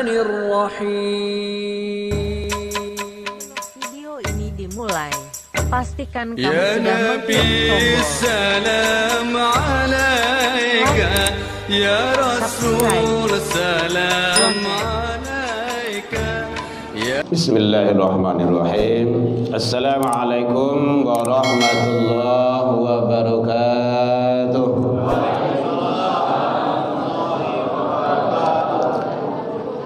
Bismillahirrahmanirrahim. Video ini dimulai. Pastikan kamu Ya sudah Nabi mengklik salam alaika, Ya Rasul salam alaika. Bismillahirrahmanirrahim. Assalamualaikum warahmatullahi wabarakatuh.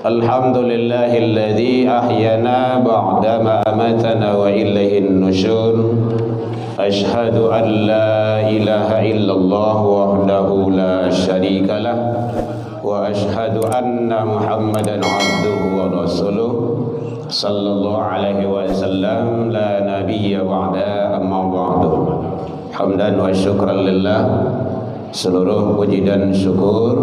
Alhamdulillahilladzi ahyana ba'dama amatana wa ilaihin nusyur. Ashhadu an la ilaha illallah wahdahu la syarika lah wa ashhadu anna Muhammadan abduhu wa rasuluh sallallahu alaihi wasallam la nabiyya ba'da amma ba'du. Hamdan wa syukran lillah. Seluruh puji dan syukur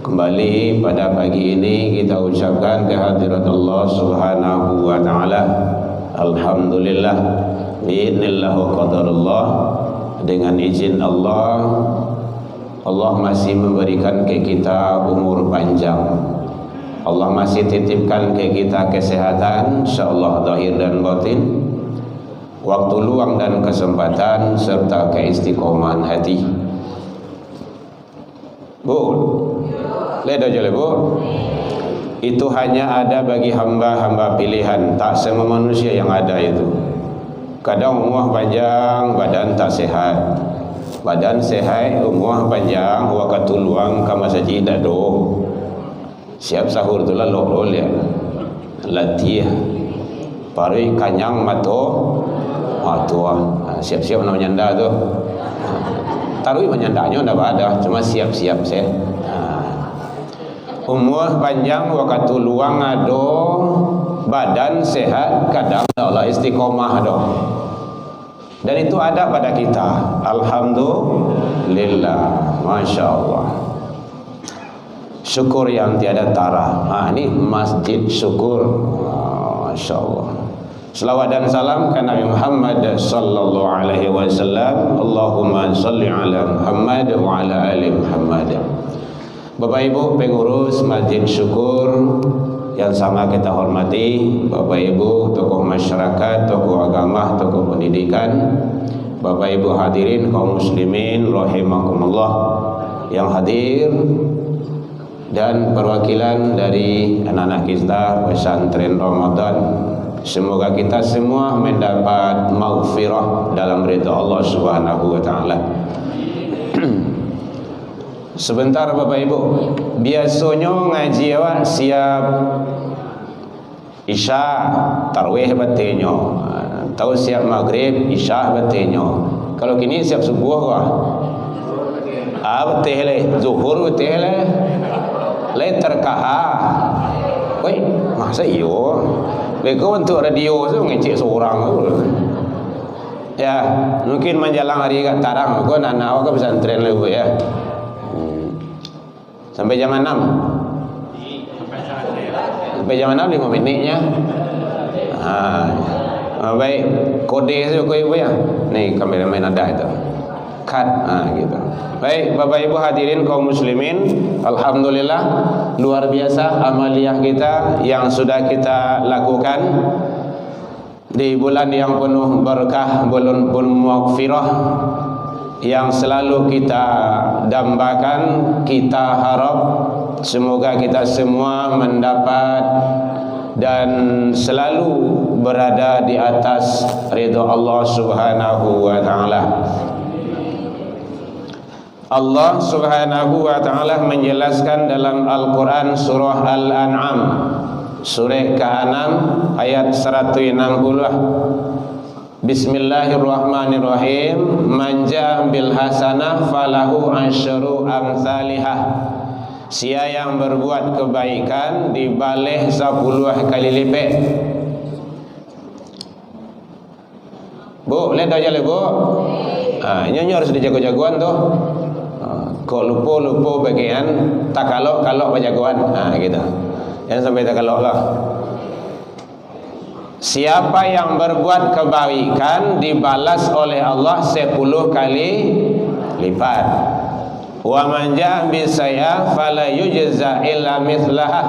kembali pada pagi ini kita ucapkan kehadirat Allah Subhanahu wa taala. Alhamdulillah biidznillah wa qadarullah, dengan izin Allah, Allah masih memberikan ke kita umur panjang. Allah masih titipkan ke kita kesehatan, insyaallah zahir dan batin, waktu luang dan kesempatan serta keistiqomahan hati. Bu, lihat aja Bu. Itu hanya ada bagi hamba-hamba pilihan, tak semua manusia yang ada itu. Kadang umur panjang, badan tak sehat. Badan sehat, umur panjang, waktu luang kama saja tak do. Siap sahur tu lah lol ya. Latih. Pari kanyang mato. Tua. Siap-siap nak menyanda tu. Tarui menyandanya ndak ada, cuma siap-siap saya. Umur panjang, waktu luang ado, badan sehat, kadang Allah istiqomah ado. Dan itu ada pada kita. Alhamdulillah, masya Allah. Syukur yang tiada tara. Ini masjid syukur. Masya Allah. Selawat dan salam ke Nabi Muhammad sallallahu alaihi wasallam. Allahumma salli ala Muhammad wa ala ali Muhammad. Bapak Ibu pengurus Masjid Syukur yang sama kita hormati, Bapak Ibu tokoh masyarakat, tokoh agama, tokoh pendidikan, Bapak Ibu hadirin kaum muslimin rahimakumullah yang hadir, dan perwakilan dari anak-anak kita pesantren Ramadan. Semoga kita semua mendapat maghfirah dalam ridha Allah Subhanahu wa taala. Sebentar Bapak Ibu, biasanya ngaji awak siap Isya tarawih batinyo, tahu siap maghrib Isya batinyo. Kalau kini siap subuh kah? Betul le, zuhur betul le. Le terkaha. Woi, masa iyo? Beko untuk radio tu ngecek seorang tu. Ya, mungkin menjelang hari kat tarang kau nak awak ke pesantren lebu ya. Sampai jam 6. Sampai jam 6 5 minitnya. Baik, kode saja kau ibu ya. Nih kameramen ada itu. Cut, gitu. Baik, Bapak Ibu hadirin kaum muslimin, alhamdulillah luar biasa amaliyah kita yang sudah kita lakukan di bulan yang penuh berkah, bulan maghfirah yang selalu kita dambakan, kita harap semoga kita semua mendapat dan selalu berada di atas ridha Allah Subhanahu wa taala. Allah Subhanahu wa taala menjelaskan dalam Al-Qur'an surah Al-An'am surah ke-6 ayat 160. Bismillahirrahmanirrahim. Man ja'a bil hasanah falahu asyru amsalihah. Sia yang berbuat kebaikan dibalih 10 kali lipat. Bu, lihat aja le Bu. Nyonya harus dijago-jagoan tuh. Kok lupa bagian tak kalau berjagoan, gitu. Jangan sampai tak kalau lah. Siapa yang berbuat kebaikan dibalas oleh Allah 10 kali lipat. Wa man ja'a bisayyi'ah fala yujza illa mithlaha.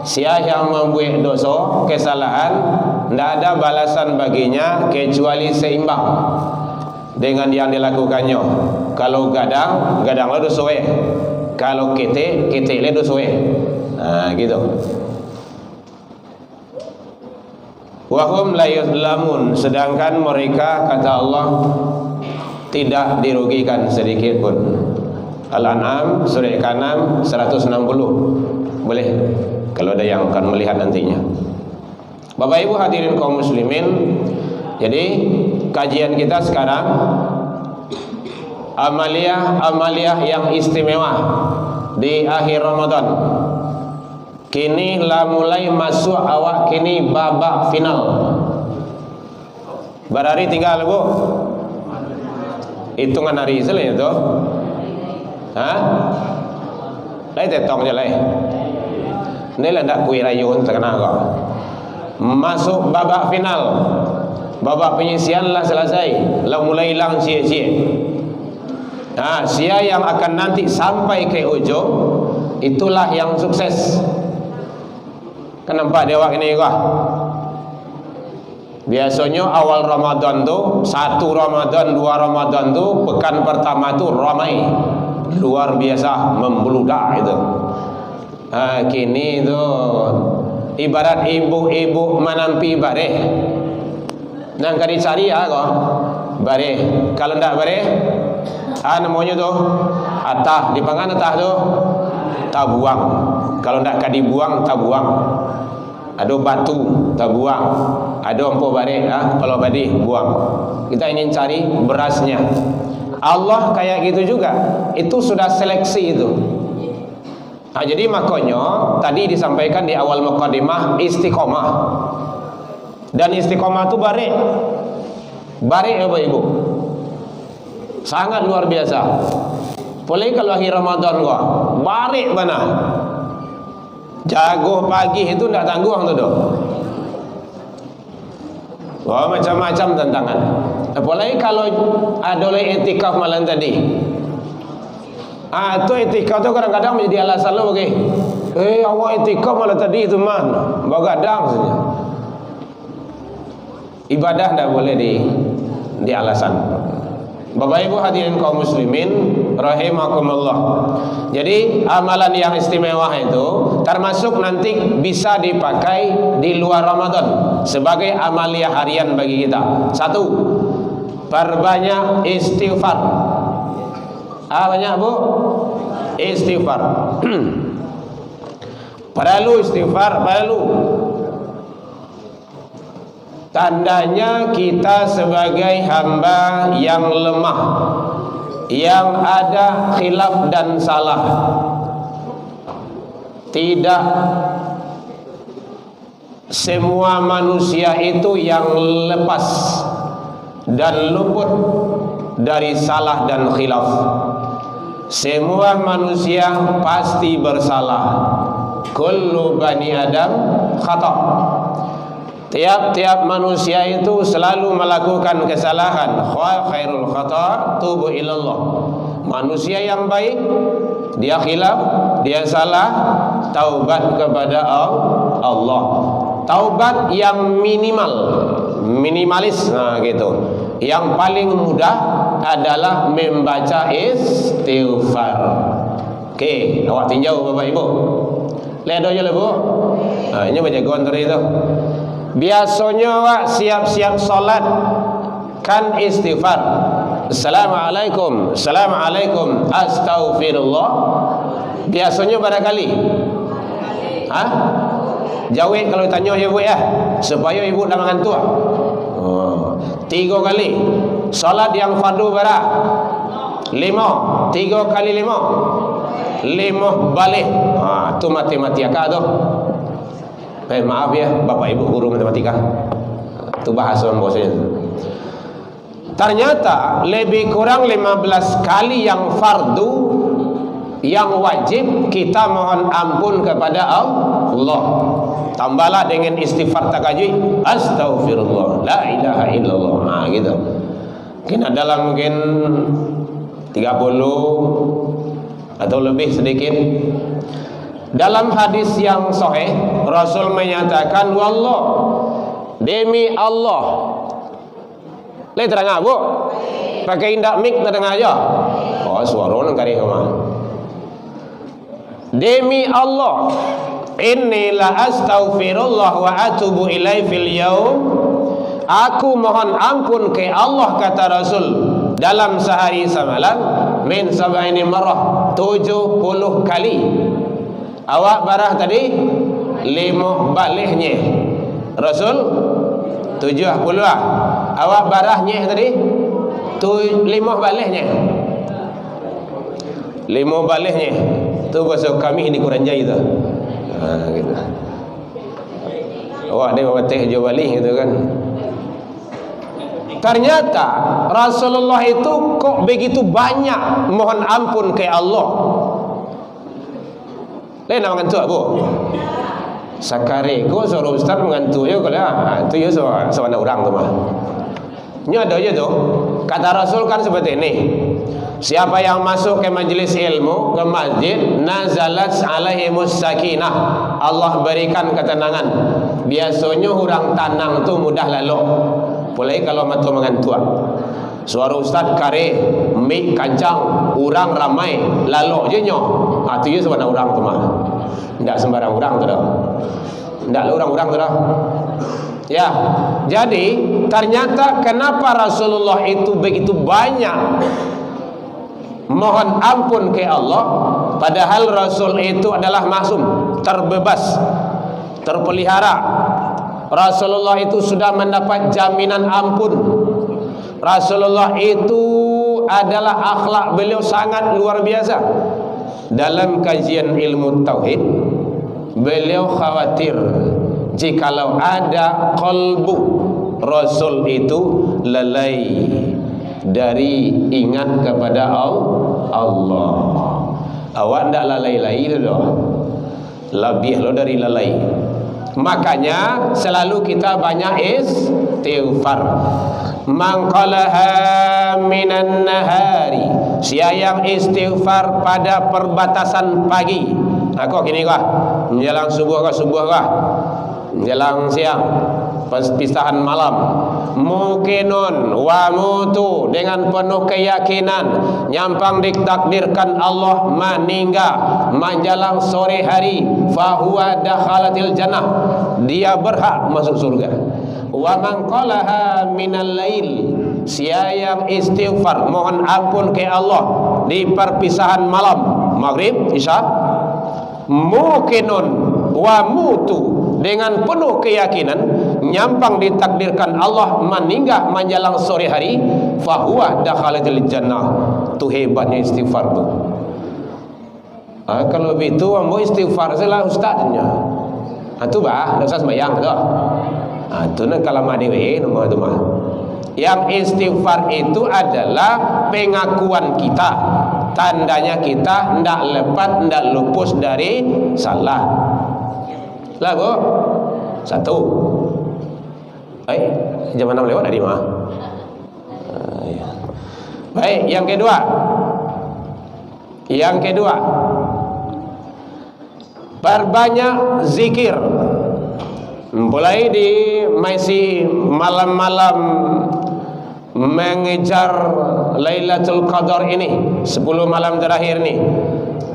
Siapa yang membuat dosa, kesalahan, tidak ada balasan baginya kecuali seimbang dengan yang dilakukannya. Kalau gadang, gadanglah dosa. Kalau ketek, keteklah dosa. Nah, gitu. Wahum la yuzlamun, sedangkan mereka, kata Allah, tidak dirugikan sedikit pun. Al-An'am surah ke-6 160. Boleh kalau ada yang akan melihat nantinya. Bapak Ibu hadirin kaum muslimin, jadi kajian kita sekarang amaliyah yang istimewa di akhir Ramadan. Kini lah mulai masuk awak kini babak final. Berhari tinggal Bu? Hitungan hari selain itu. Hah? Lai tetong je lai. Ini lah nak kuih rayun terkena kok. Masuk babak final. Babak penyisian lah selesai. Lah mulai hilang cie-cie. Nah, siapa yang akan nanti sampai ke ujung, itulah yang sukses. Kenapa dia awak ini kok? Biasanya awal Ramadan tu, 1 Ramadan, 2 Ramadan tu, pekan pertama tu ramai, luar biasa, membludak itu. Kini tu ibarat ibu-ibu menampi bareh. Nang kadi cari kok bareh. Kalau ndak bareh, namanya tu atah, dipangan atah tu tak buang. Kalau ndak kadi buang, tak buang. Ada batu, tak buang. Ada empuk barek, kalau badi buang. Kita ingin cari berasnya. Allah kayak gitu juga. Itu sudah seleksi itu. Nah, jadi makanya tadi disampaikan di awal mukadimah istiqomah. Dan istiqomah itu barek. Barek Bapak Ibu. Sangat luar biasa. Apalagi kalau akhir Ramadan kok. Barek mana? Jago pagi itu tidak tangguh tu doh. Wah, macam-macam tantangan. Apalagi kalau ada oleh etikaf malam tadi. Itu etikaf tu kadang-kadang menjadi alasan lo bagi. Awak etikaf malam tadi itu mana? Begadang saja. Ibadah tidak boleh di alasan. Bapak Ibu hadirin kaum muslimin rahimakumullah. Jadi amalan yang istimewa itu termasuk nanti bisa dipakai di luar Ramadan sebagai amaliyah harian bagi kita. 1, perbanyak istighfar. Banyak Bu? Istighfar. Perlu istighfar, perlu. Tandanya kita sebagai hamba yang lemah, yang ada khilaf dan salah. Tidak semua manusia itu yang lepas dan luput dari salah dan khilaf. Semua manusia pasti bersalah. Kullu bani Adam khata'. Tiap-tiap manusia itu selalu melakukan kesalahan. Khairul khata' tubu ilallah. Manusia yang baik, dia khilaf, dia salah, taubat kepada Allah. Taubat yang minimalis, gitu. Yang paling mudah adalah membaca istighfar. Oke, awak tinjau Bapak Ibu. Lihat aja lah Bu. Ini baca gondor itu. Biasanya awak siap-siap salat kan istighfar. Assalamualaikum, assalamualaikum, astaghfirullah. Biasanya barangkali. Jawab kalau tanya ibu ya, supaya ibu dah mengantuk. 3 kali. Salat yang fardu berapa? 5. 3 kali 5. 5 balik. Itu matematika tu. Maaf ya Bapak Ibu guru matematika. Itu bahasa bahasanya. Ternyata lebih kurang 15 kali yang fardu, yang wajib kita mohon ampun kepada Allah. Tambahlah dengan istighfar takajui, astaghfirullah, la ilaha illallah. Gitu. Mungkin dalam 30 atau lebih sedikit. Dalam hadis yang sahih, Rasul menyatakan, wallah, demi Allah. Leh terang bu? Pakai indak mic terang aja. Oh, suara nang kari kemana? Demi Allah, inni la astaghfirullah wa atubu ilai fil yaum. Aku mohon ampun ke Allah, kata Rasul, dalam sehari semalam min sab'ini marrah, 70 kali. Awak barah tadi 5 balihnya. Rasul 70 lah. Awak barahnya tadi 5 balihnya. 5 balihnya. Tu bahasa kami di Kuranjai tu. Gitu. Awak dia batih jo balih gitu kan. Ternyata Rasulullah itu kok begitu banyak mohon ampun ke Allah. Lain nak mengantuk bu? Sakare ko suruh ustaz mengantuk je kalau tu ya sewana orang tu mah. Nya ada je tu. Kata Rasul kan seperti ini. Siapa yang masuk ke majlis ilmu, ke masjid, nazalat alaihimus sakinah. Allah berikan ketenangan. Biasanya orang tanang tu mudah lalu. Mulai kalau matu mengantuk. Suara ustaz kare, mik kancang, orang ramai, lalu je nyo. Itu je sebenarnya orang tu mah. Tidak sembarang orang tu dah. Tidak orang-orang tu dah. Ya, jadi ternyata kenapa Rasulullah itu begitu banyak mohon ampun ke Allah, padahal Rasul itu adalah maksum, terbebas, terpelihara. Rasulullah itu sudah mendapat jaminan ampun. Rasulullah itu adalah akhlak beliau sangat luar biasa. Dalam kajian ilmu tauhid, beliau khawatir jikalau ada qalbu Rasul itu lalai dari ingat kepada Allah. Awak ndak lalai-lalai dah. Lebih lo dari lalai. Makanya selalu kita banyak istighfar. Man qalaha minan nahari, siapa yang istighfar pada perbatasan pagi. Aku gini kah? Menjelang subuh kah? Menjelang siang, perpisahan malam. Mukinun wa mutu, dengan penuh keyakinan nyampang ditakdirkan Allah meninggal menjelang sore hari, fahuwa dakhalatil jannah, dia berhak masuk surga. Wa man qalaha minal lail, siapa yang istighfar mohon ampun ke Allah di perpisahan malam, maghrib, isya, mukinun wa mutu, dengan penuh keyakinan nyampang ditakdirkan Allah meninggal menjelang sore hari, fahuwa dakhalatil jannah. Tu hebatnya istighfar tu. Kalau begitu ambo istighfar salah ustaznya. Tu bah, dak usah sembahyang tu. Tu nak kalama dewe nama tu mah. Yang istighfar itu adalah pengakuan kita, tandanya kita ndak lepas, ndak lupus dari salah. Lah bu, satu. Baik, jam 6 lewat tadi mah. Baik, yang kedua. Perbanyak zikir. Mulai di masih malam-malam mengejar Lailatul Qadar ini, 10 malam terakhir ni.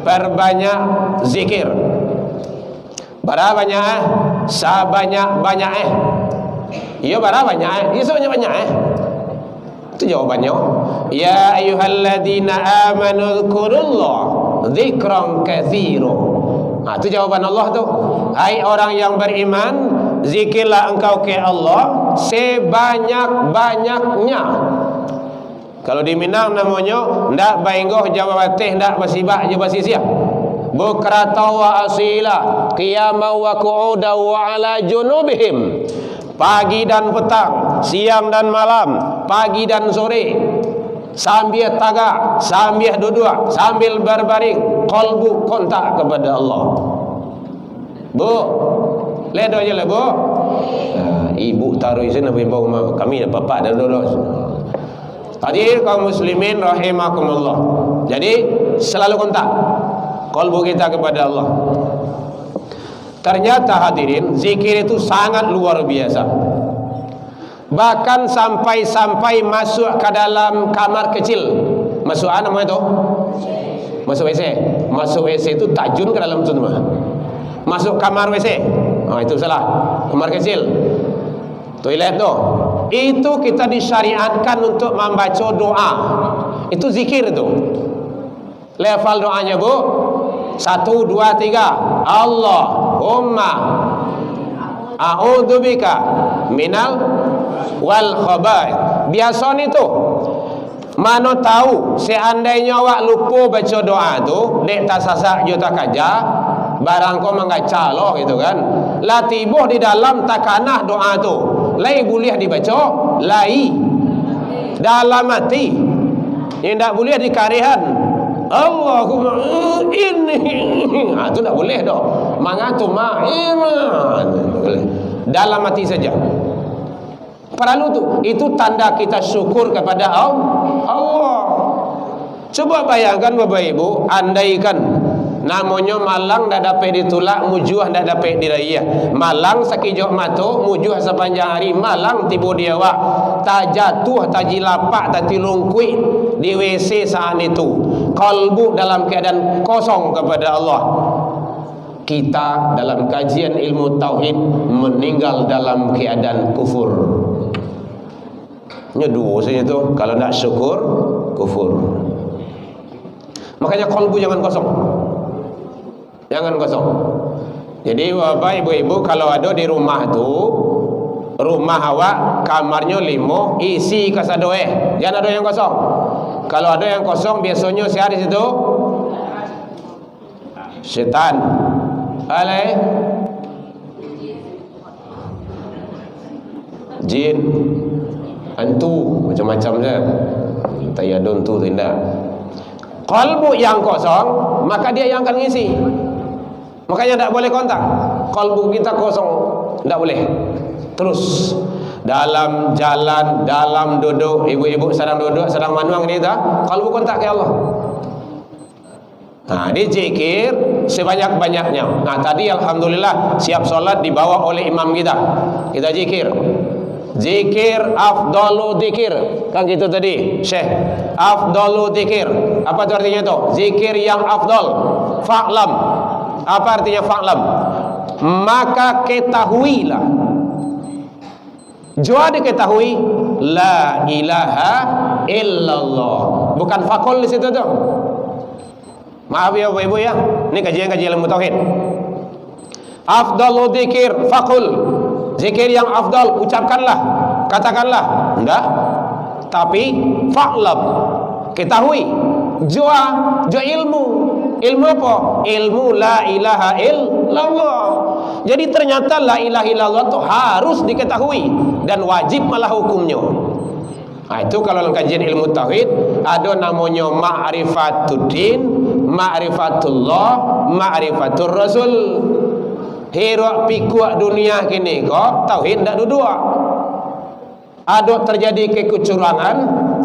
Perbanyak zikir. Berapa banyak? Sebanyak-banyak Iya berapa banyak? Iya sebanyak-banyak Itu jawabannya. Ya ayyuhalladzina amanu dzkurullah dzikran katsira. Itu jawaban Allah tu. Hai orang yang beriman, zikirlah engkau ke Allah sebanyak-banyaknya. Kalau di Minang namanya ndak bainggoh jawab teh, ndak basibah je basisia. Bukrata wa asila, qiyama wa qu'uda wa ala junubihim. Pagi dan petang, siang dan malam, pagi dan sore, sambil tagak, sambil duduk, sambil berbaring, qalbu kontak kepada Allah. Bu, ledo je lah bu. Ibu taruh sini, ibu kami dan bapak dan duduk. Hadir kaum muslimin rahimakumullah. Jadi selalu kontak qalbu kita kepada Allah. Ternyata hadirin, zikir itu sangat luar biasa. Bahkan sampai masuk ke dalam kamar kecil. Masuk apa namanya itu? Masuk WC. Masuk WC itu tajun ke dalam itu. Masuk kamar WC. Oh, itu salah. Kamar kecil. Toilet tu. Itu kita disyariatkan untuk membaca doa. Itu zikir itu. Level doanya, Bu. 1, 2, 3. Allahumma a'udzubika minal wal khaba'ith. Biasa ni tu. Mana tahu seandainya awak lupa baca doa tu, dek tak sasak juta kaja, barang kau mengaca loh gitu kan. Lah tibuh di dalam takanah doa tu. Lai boleh dibaca, lai dalam hati. Yang tak boleh dikarihan. Allahumma ini. Ah tu tak boleh dah. Mangatu dalam hati saja. Perlu tu. Itu tanda kita syukur kepada Allah. Coba bayangkan Bapak Ibu, andaikan namanya malang dah dapat ditulak, mujuh dah dapat diraya. Malang sakijok mata, mujuh sepanjang hari. Malang tiba dia wak tak jatuh, tak jilapak, tak tilungkuit di WC saat itu. Kalbu dalam keadaan kosong kepada Allah. Kita dalam kajian ilmu tauhid meninggal dalam keadaan kufur. Ini dua saja tu. Kalau nak syukur, kufur. Makanya kalbu jangan kosong. Jangan kosong. Jadi Bapak Ibu-ibu kalau ada di rumah tu, rumah awak kamarnya 5, isi kasadoe. Jangan ada yang kosong. Kalau ada yang kosong biasanya siapa di situ? Setan. Alai jin, hantu, macam-macam je. Tayadun tu tidak. Kalbu yang kosong, maka dia yang akan ngisi. Makanya tak boleh kontak. Kalbu kita kosong, tak boleh. Terus dalam jalan, dalam duduk, ibu-ibu sedang duduk, sedang manuang ni dah, kalbu kontak ke Allah. Nah, dia zikir sebanyak-banyaknya. Nah, tadi alhamdulillah siap solat dibawa oleh imam kita. Kita zikir. Zikir afdalu zikir. Kan gitu tadi, Syekh. Afdalu zikir. Apa itu artinya tu? Zikir yang afdal. Fa'lam. Apa artinya fa'lam? Maka ketahuilah. Jua diketahui la ilaha illallah. Bukan fakol di situ tu. Maaf ya Bapak Ibu ya. Ini kajian-kajian ilmu tauhid. Afdalu dzikir faqul. Zikir yang afdal ucapkanlah, katakanlah. Enggak. Tapi fa'lam. Ketahui. Jua ilmu. Ilmu apa? Ilmu la ilaha illallah. Jadi ternyata la ilaha illallah itu harus diketahui dan wajib malah hukumnya. Nah, itu kalau dalam kajian ilmu tauhid ada namanya ma'rifatuddin, ma'rifatullah, ma'rifatur rasul. Hirup pikuk dunia kini kok tauhid tak duduk. Ada terjadi kecurangan,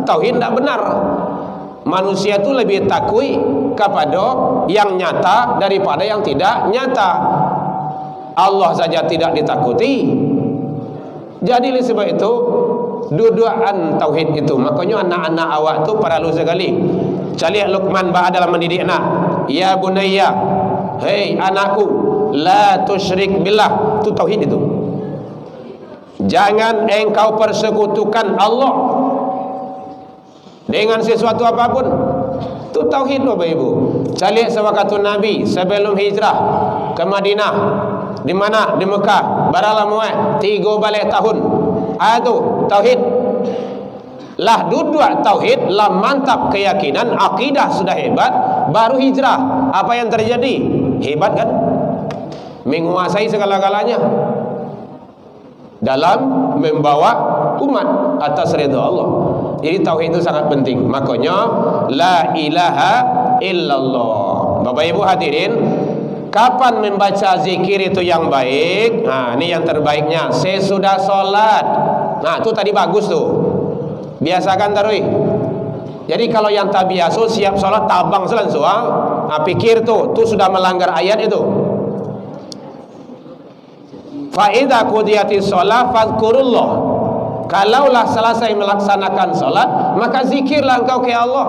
tauhid tak benar. Manusia itu lebih takui kepada yang nyata daripada yang tidak nyata. Allah saja tidak ditakuti. Jadi oleh sebab itu duduan tauhid itu. Makanya anak-anak awak tu perlu sekali. Cari Luqman ba dalam mendidik anak. Ya bunayya, hei anakku, la tusyrik billah. Itu tauhid itu. Jangan engkau persekutukan Allah dengan sesuatu apapun. Itu tauhid Bapak Ibu. Cari sewaktu Nabi sebelum hijrah ke Madinah. Di mana? Di Mekah. Baralah muat 3 balik tahun. Itu tauhid. Lah duduk tauhid, lah mantap keyakinan, akidah sudah hebat, baru hijrah. Apa yang terjadi? Hebat kan? Menguasai segala-galanya dalam membawa umat atas ridha Allah. Jadi tauhid itu sangat penting. Makanya la ilaha illallah. Bapak Ibu hadirin, kapan membaca zikir itu yang baik? Nah, ini yang terbaiknya sesudah sholat. Nah, itu tadi bagus tuh. Biasakan taruh. Jadi kalau yang tak biasa siap sholat tabang selangsung. Nah, pikir tuh sudah melanggar ayat itu. Fa idza qudiyatis shalah fadhkurullah. Kalaulah selesai melaksanakan salat, maka zikirlah engkau ke Allah.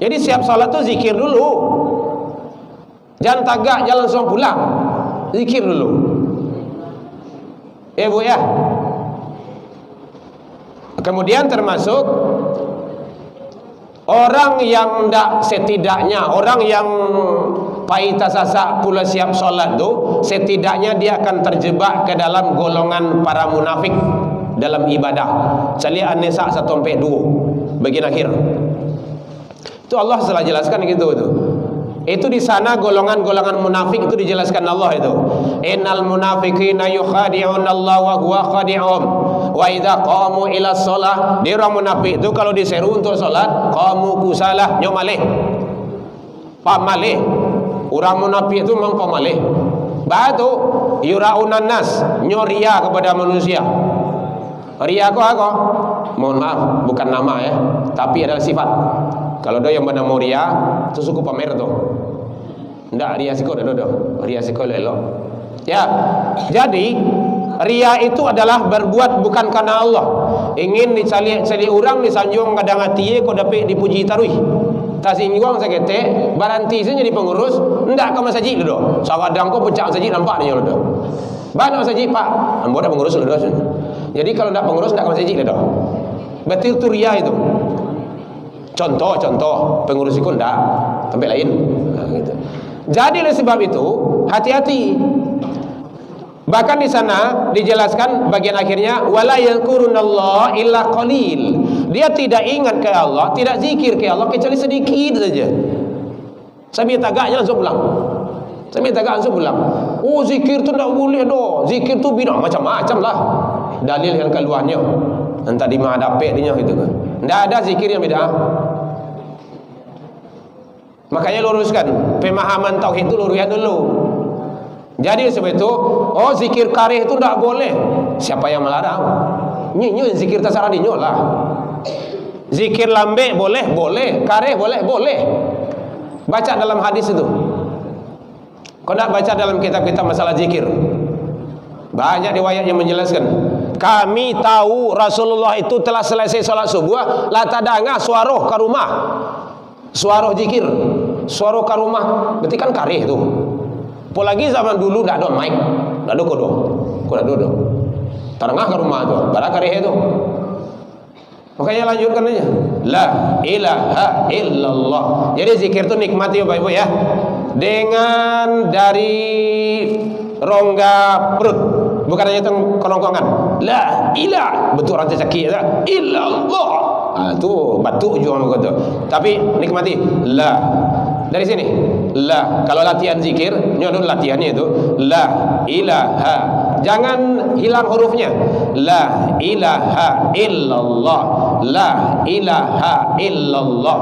Jadi siap salat tu zikir dulu. Jangan tagak jalan langsung pulang. Zikir dulu. Bu ya. Kemudian termasuk orang yang ndak, setidaknya orang yang paita sasak pula siap solat tu, setidaknya dia akan terjebak ke dalam golongan para munafik dalam ibadah. Cari An-Nisa 1-2 bagian akhir. Itu Allah telah jelaskan gitu tu. Itu di sana golongan-golongan munafik itu dijelaskan Allah itu. Innal munafiqina yukhadi'una Allah wa huwa khadi'uhum. Wa idza qamu ila shalah, dia orang munafik itu kalau diseru untuk salat, qamu kusalah, nyo malih. Pamalih. Orang munafik itu memang pamalih. Batu yuraunan nas, nyo ria kepada manusia. Ria ko apa? Mohon maaf, bukan nama ya, tapi adalah sifat. Kalau do yang bernama ria, itu suku pamer tu. Ndak ria siko dah do. Ria siko elok. Ya. Jadi ria itu adalah berbuat bukan karena Allah. Ingin dicali orang disanjung kadang hati ko dapat dipuji taruih. Tasingguang sakete, baranti saja jadi pengurus, ndak ke masjid do. Sawadang ko pecah masjid nampak dia do. Banyak masjid Pak, ambo dah pengurus do. Jadi kalau ndak pengurus ndak ke masjid do. Betul tu ria itu. Contoh pengurus itu enggak, tempat lain. Nah, gitu. Jadi oleh sebab itu hati-hati. Bahkan di sana dijelaskan bagian akhirnya wala yadhkurunallah illa qalil. Dia tidak ingat ke Allah, tidak zikir ke Allah kecuali sedikit saja. Sambil tagaknya langsung pulang. Sambil tagak langsung pulang. Oh zikir tu enggak boleh doh. Zikir tu bid'ah macam-macam lah. Dalil yang keluarnya. Entah di mana dapat dia gitu kan. Enggak ada zikir yang bid'ah. Makanya luruskan pemahaman tauhid itu, luruskan dulu. Jadi sebab itu, oh zikir karih itu tidak boleh. Siapa yang melarang? Nyo zikir terserah dinyo lah. Zikir lambe boleh. Karih boleh. Baca dalam hadis itu. Kau nak baca dalam kitab-kitab masalah zikir. Banyak riwayat yang menjelaskan. Kami tahu Rasulullah itu telah selesai salat subuh, la tadanga suara ke rumah. Suara zikir, suara ke rumah, berarti kan karih tu. Apalagi zaman dulu tak ada mic, tak ada kodo. Kau tak ada. Tarangah ke rumah tu, barang karih tu. Makanya lanjutkan aja. La ilaha illallah. Jadi zikir tu nikmati Bapak Ibu ya. Dengan dari rongga perut, bukan hanya kerongkongan. La ilah, betul orang sakit ya. Illallah. Tu batuk juga orang kata. Tapi nikmati la. Dari sini la. Kalau latihan zikir, ini adalah latihannya itu. La ilaha. Jangan hilang hurufnya. La ilaha illallah. La ilaha illallah.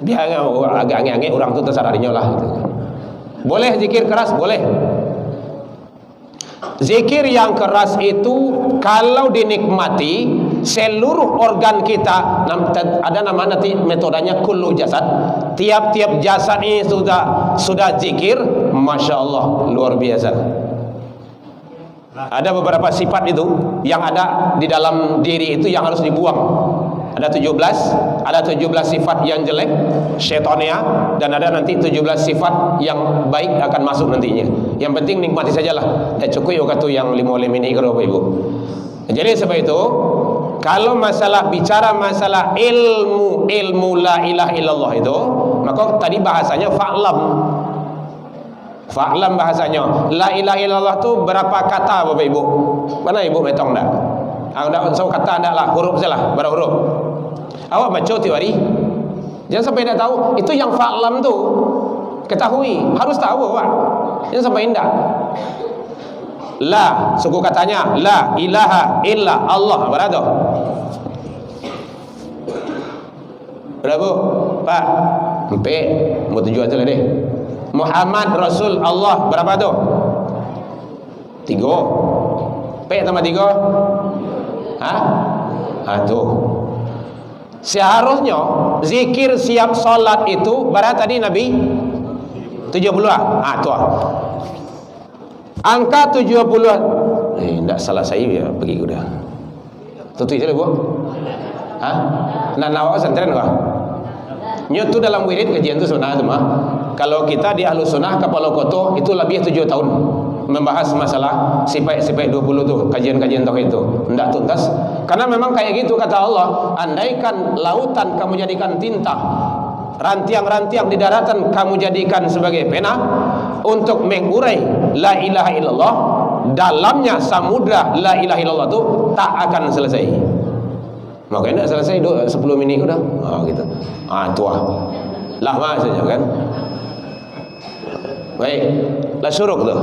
Dia agak angin-angin orang tu tersadar dinyo lah. Boleh zikir keras, boleh. Zikir yang keras itu kalau dinikmati seluruh organ kita, ada nama nanti metodenya kullu jasad. Tiap-tiap jasad ini sudah zikir, masya Allah luar biasa. Ada beberapa sifat itu yang ada di dalam diri itu yang harus dibuang. Ada 17 sifat yang jelek syaitannya, dan ada nanti 17 sifat yang baik akan masuk nantinya. Yang penting nikmati sajalah. Dan cukup kata yang 5 ini kalau Bapak Ibu. Jadi sebab itu kalau bicara masalah ilmu la ilaha illallah itu, maka tadi bahasanya fa'lam bahasanya. La ilaha illallah tu berapa kata Bapak Ibu? Mana Ibu metong dah? Enggak usah kata enggak lah, huruf saja berapa huruf. Awak baca tiap hari. Jangan sampai tidak tahu. Itu yang fa'lam tu ketahui, harus tahu awak. Jangan sampai tidak. La, suku katanya la ilaha illa Allah. Berapa? Berapa? Pak, empat. Mau tujuh aja lah deh. Muhammad Rasul Allah berapa tu? 3. P tambah 3. Tu. Seharusnya zikir siap solat itu berapa tadi Nabi? 70. Tu. Angka 70. Tak salah saya ya, pergi udah. Tutup je lah, Bu. Hah? Nak nawak pesantren kah? Nyo tu dalam wirid kajian tu sunnah tu mah. Kalau kita di Ahlus Sunnah Kepala Koto itu lebih 7 tahun membahas masalah sifat-sifat 20 tu, kajian-kajian tauhid itu. Enggak tuntas. Karena memang kayak gitu kata Allah, andaikan lautan kamu jadikan tinta, rantiang-rantiang di daratan kamu jadikan sebagai pena untuk mengurai la ilaha illallah, dalamnya samudra la ilaha illallah itu tak akan selesai. Makanya tidak selesai 10 minit udah. Gitu. Tua. Lama saja kan. Baik, lah syuruk tu.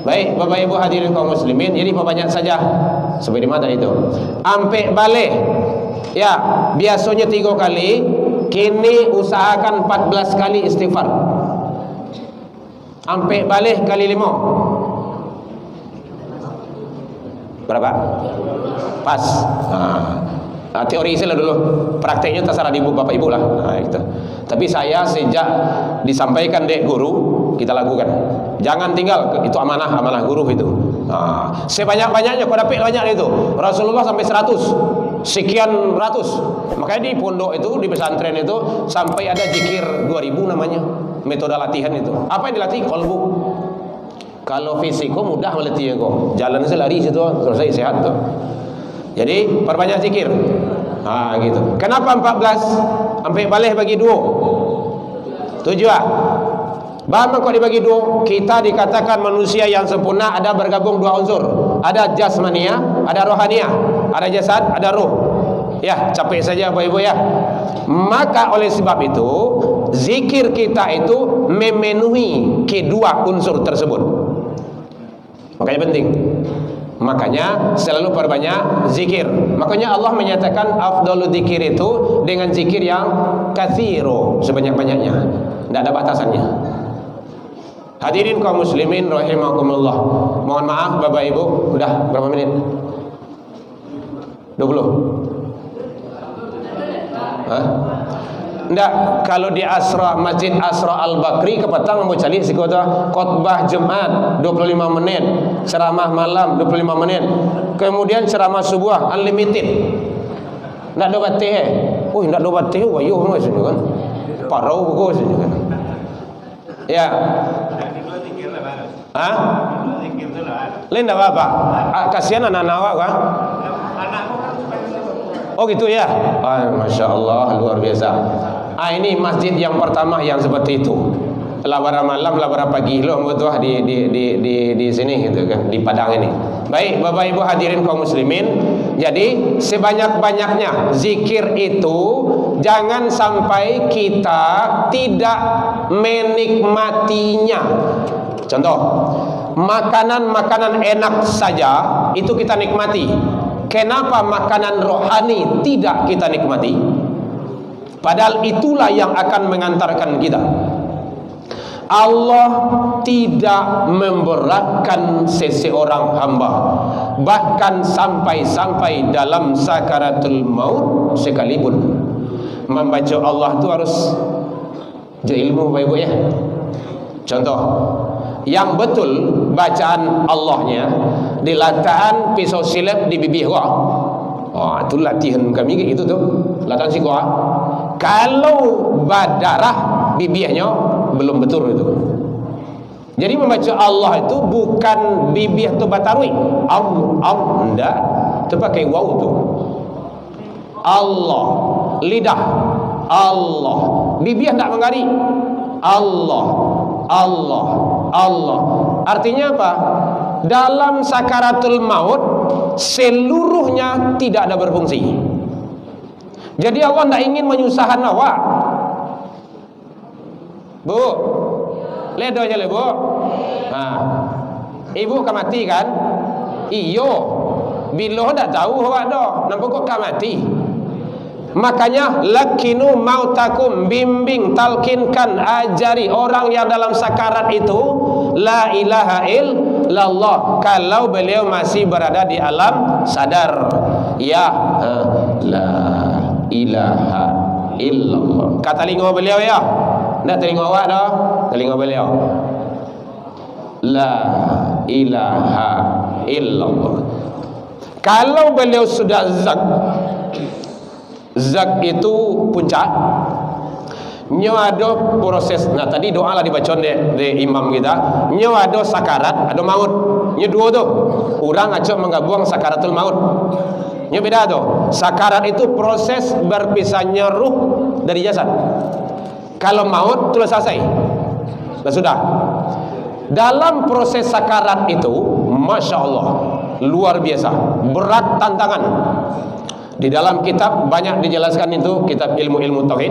Baik, Bapak Ibu hadirin kaum muslimin, jadi perbanyak saja seperti mana itu. Ampe balik. Ya, biasanya 3 kali, kini usahakan 14 kali istighfar. Ampe balik kali 5. Berapa? Pas. Teori saya dulu, prakteknya terserah ibu bapak ibu lah. Gitu. Tapi saya sejak disampaikan dek guru, kita lakukan. Jangan tinggal, itu amanah guru itu. Sebanyak-banyaknya, kau dapat banyak itu. Rasulullah sampai 100, sekian ratus. Makanya di pondok itu, di pesantren itu sampai ada zikir 2000 namanya. Metode latihan itu. Apa yang dilatih? Qalbu. Kalau fisiko mudah melatih kok. Jalan selari situ, selesai sehat tuh. Jadi perbanyak zikir. Gitu. Kenapa 14? Sampai balik bagi 2. Tujuan. Bagaimana kau dibagi 2? Kita dikatakan manusia yang sempurna ada bergabung 2 unsur. Ada jasmania, ada rohania. Ada jasad, ada roh. Ya, capek saja Bapak Ibu ya. Maka oleh sebab itu, zikir kita itu memenuhi kedua unsur tersebut. Makanya penting. Makanya selalu perbanyak zikir. Makanya Allah menyatakan afdalul zikir itu dengan zikir yang katsiro, sebanyak-banyaknya. Tidak ada batasannya. Hadirin kaum muslimin rahimakumullah. Mohon maaf Bapak Ibu, udah berapa menit? 20. Enggak, kalau di Asra, Masjid Asra Al-Bakri ke petang mau cari sikota khotbah Jumat 25 menit, ceramah malam 25 menit, kemudian ceramah subuh unlimited. Enggak ada batih enggak ada batih wayuh maksudnya kan. Parau kok maksudnya kan. Ya. Lain enggak apa-apa. Kasihan anak-anak awak kan. Oh gitu ya. Masya Allah, luar biasa. Ini masjid yang pertama yang seperti itu. Labara malam, labara pagi loh butuh di sini gitu kan, di Padang ini. Baik, Bapak Ibu hadirin kaum muslimin. Jadi sebanyak-banyaknya zikir itu jangan sampai kita tidak menikmatinya. Contoh, makanan-makanan enak saja itu kita nikmati. Kenapa makanan rohani tidak kita nikmati? Padahal itulah yang akan mengantarkan kita. Allah tidak memberatkan seseorang hamba, bahkan sampai dalam sakaratul maut sekalipun. Membaca Allah itu harus ilmu Bapak Ibu ya. Contoh, yang betul bacaan Allahnya diletakkan pisau silap di bibir gua. Itu latihan kami gitu tuh, latihan si gua. Kalau berdarah bibirnya belum betul itu. Jadi membaca Allah itu bukan bibir tu batarui. Enggak, itu pakai waw tu. Allah, lidah. Allah, bibir enggak mengari. Allah. Artinya apa? Dalam sakaratul maut seluruhnya tidak ada berfungsi. Jadi Allah tidak ingin menyusahkan awak. Bu, ledo aja le bu. Ibu kan mati kan? Iyo. Bila tidak tahu awak dah, nampak kok kan mati. Makanya lakinu mautakum, bimbing, talkinkan, ajari orang yang dalam sakarat itu la ilaha illallah kalau beliau masih berada di alam sadar. Ya la ilaha illallah. Kata telinga beliau ya. Enggak telinga awak dah, telinga beliau. La ilaha illallah. Kalau beliau sudah zak itu puncak, nyo ada proses. Nah tadi doa lah dibaca de imam kita. Nyo ada sakarat, ada maut. Nyo dua tu. Orang acok menggabung sakaratul maut. Nyo beda tu. Sakarat itu proses berpisahnya ruh dari jasad. Kalau maut tu selesai. Sudah. Dalam proses sakarat itu, masya Allah, luar biasa, berat tantangan. Di dalam kitab banyak dijelaskan itu, kitab ilmu-ilmu tauhid.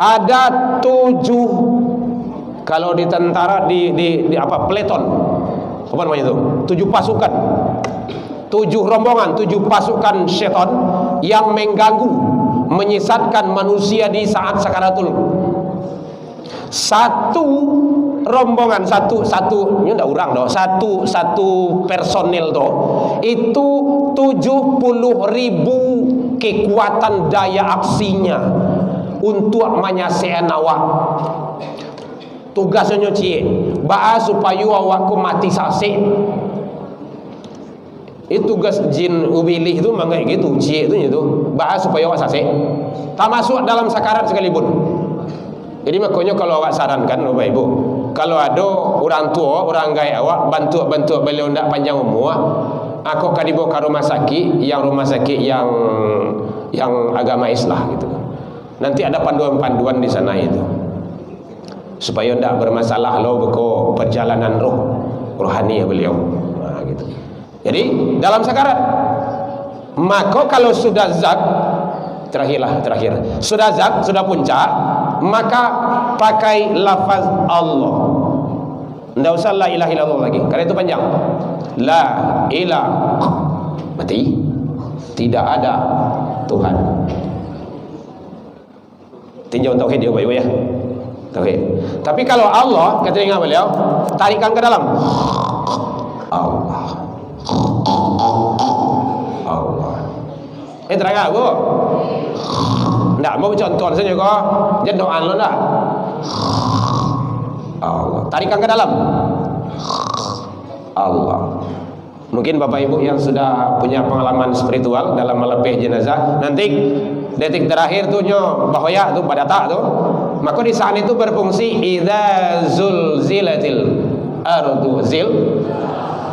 Ada 7, kalau di tentara di apa, peleton, apa namanya itu, 7 pasukan, 7 rombongan, 7 pasukan syaitan yang mengganggu, menyesatkan manusia di saat sakaratul. Satu rombongan, satu ini ndak urang doh, satu personil doh itu 70.000 kekuatan daya aksinya untuk menyelesaikan awak. Tugasnya cie baa supaya awakku mati sasik. Itu tugas jin ubilih itu memang kayak gitu, cie itu baa supaya awak sasik, tak masuk dalam sakarat sekalipun. Jadi makanya kalau awak sarankan Bapak Ibu, kalau ada orang tua, orang gaya awak bantu beliau ndak panjang umur, aku akan dibawa ke rumah sakit yang agama Islam gitu. Nanti ada panduan-panduan di sana itu. Supaya ndak bermasalah lo beko perjalanan rohani beliau. Nah, gitu. Jadi dalam sakarat, maka kalau sudah zak terakhir. Sudah zak, sudah puncak, maka pakai lafaz Allah. Tidak usah la ilaha illallah lagi, karena itu panjang. La ilaha, mati, tidak ada Tuhan. Tinjau tauhid ya, Bapak ya. Tauhid. Tapi kalau Allah, kata ingat beliau, tarikan ke dalam. Allah. Terang Bu. Ndak mau contoh saja kok. Jadi doa lo ndak. Allah. Tarikan ke dalam. Allah. Mungkin Bapak Ibu yang sudah punya pengalaman spiritual dalam melepih jenazah, nanti detik terakhir tuh nyo bahaya tuh pada tak tuh. Maka di saat itu berfungsi idza zulzilatil ardu zil.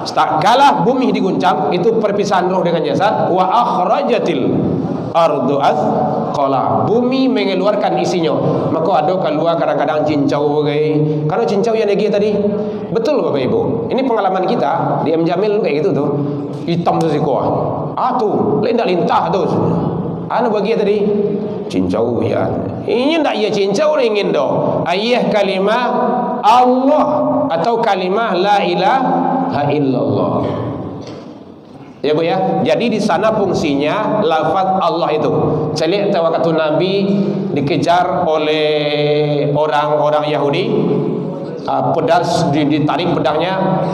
Tak kalah bumi diguncang, itu perpisahan roh dengan jasad. Wa akhrajatil ardu azqala, bumi mengeluarkan isinya. Maka ada keluar kadang-kadang cincau kayak. Kalau cincau yang negi tadi, betul Bapak Ibu. Ini pengalaman kita di M Jamil kayak gitu tuh. Hitam tu si kuah. Tuh, lintah tuh. Anu bagi tadi cincau ya. Ini ndak ia cincau ingin do. Ayah kalimah Allah atau kalimah la ilaha illallah. Ya Bu ya. Jadi di sana fungsinya lafaz Allah itu. Celik waktu Nabi dikejar oleh orang-orang Yahudi, pedas ditarik pedangnya.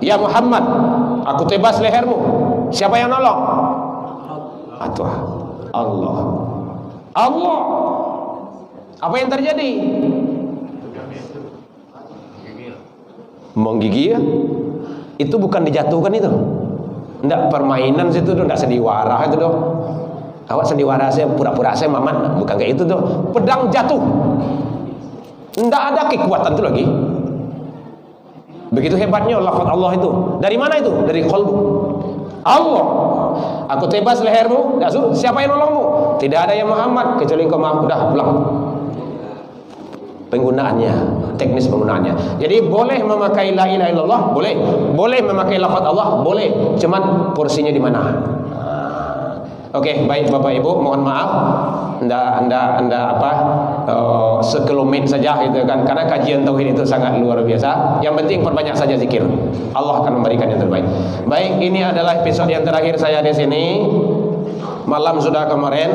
Ya Muhammad, aku tebas lehermu. Siapa yang nolong? Allah. Allah. Apa yang terjadi? Menggigil. Itu bukan dijatuhkan itu. Ndak permainan situ tuh, ndak sandiwara itu doh. Awak sandiwara saya pura-pura saya maman, bukan kayak itu doh. Pedang jatuh. Ndak ada kekuatan itu lagi. Begitu hebatnya lafaz Allah itu. Dari mana itu? Dari qalbu. Allah. Aku tebas lehermu. Siapa yang nolongmu? Tidak ada yang Muhammad kecuali engkau maaf. Udah pulang. Penggunaannya, teknis penggunaannya. Jadi boleh memakai la ilaha illallah, boleh memakai lafaz Allah, boleh. Cuman porsinya di mana? Oke, baik Bapak Ibu, mohon maaf. Anda sekelumit saja gitu kan, karena kajian tauhid itu sangat luar biasa. Yang penting perbanyak saja zikir. Allah akan memberikan yang terbaik. Baik, ini adalah episode yang terakhir saya di sini. Malam sudah kemarin.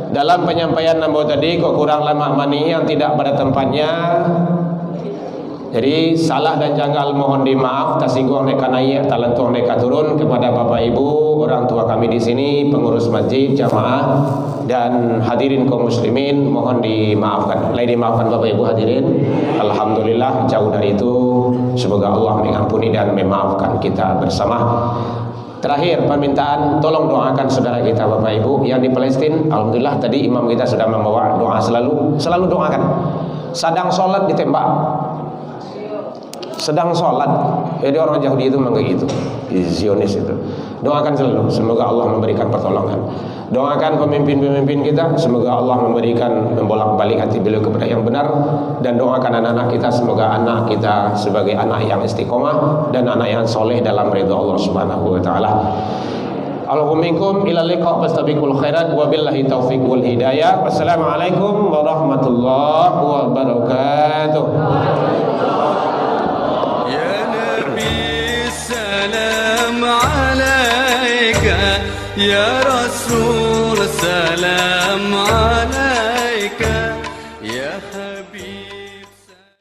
Dalam penyampaian nambah tadi kok kurang lama mani yang tidak pada tempatnya. Jadi salah dan janggal mohon dimaaf, tersinggung neka naik, talentung neka turun kepada Bapak Ibu, orang tua kami di sini, pengurus masjid, jamaah dan hadirin kaum muslimin, mohon dimaafkan. Dimaafkan Bapak Ibu hadirin. Alhamdulillah jauh dari itu. semoga Allah mengampuni dan memaafkan kita bersama. Terakhir permintaan, tolong doakan saudara kita Bapak Ibu yang di Palestina. Alhamdulillah tadi imam kita sudah membawa doa, selalu doakan. Sedang sholat ditembak, sedang sholat. Jadi orang Yahudi itu memang gitu, Zionis itu. Doakan selalu, semoga Allah memberikan pertolongan. Doakan pemimpin-pemimpin kita, semoga Allah memberikan membolak-balik hati beliau kepada yang benar. Dan doakan anak-anak kita, semoga anak kita sebagai anak yang istiqomah dan anak yang soleh dalam ridha Allah Subhanahu wa taala. Allahumma minkum ila liqa fastabiqul khairat wa billahi taufiq wal hidayah. Wassalamualaikum warahmatullahi wabarakatuh. يا نبي السلام عليك يا رسول السلام عليك يا حبيب